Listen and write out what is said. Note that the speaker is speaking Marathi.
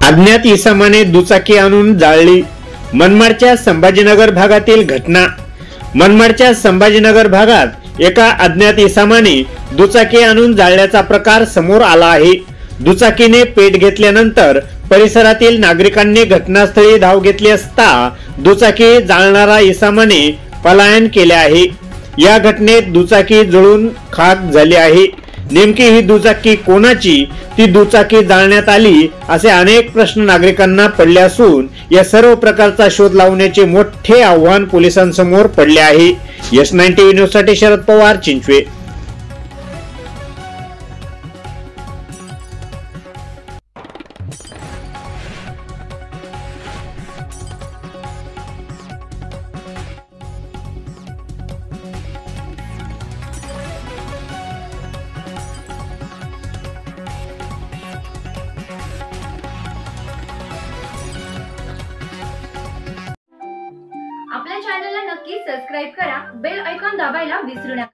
अज्ञात इसमाने दुचाकी आणून जाळली। मनमाडच्या संभाजीनगर भागातील घटना। मनमाडच्या संभाजीनगर भागात एका अज्ञात इसमाने दुचाकी आणून जाळल्याचा प्रकार समोर आला आहे। दुचाकीने पेट घेतल्यानंतर परिसरातील नागरिकांनी घटनास्थळी धाव घेतली असता दुचाकी जाळणारा इसमाने पलायन केले आहे। या घटनेत दुचाकी जळून खाक झाली आहे। नेमकी ही दुचाकी कोणाची, ती दुचाकी जाळण्यात आली, असे अनेक प्रश्न नागरिकांना पडले असून या सर्व प्रकारचा शोध लावण्याचे मोठे आव्हान पोलिसांसमोर पडले आहे। यस9 टीव्ही न्यूज साठी शरद पवार, चिंचवे। आपल्या चॅनलला नक्की सबस्क्राइब करा, बेल आयकॉन दाबायला विसरू नका।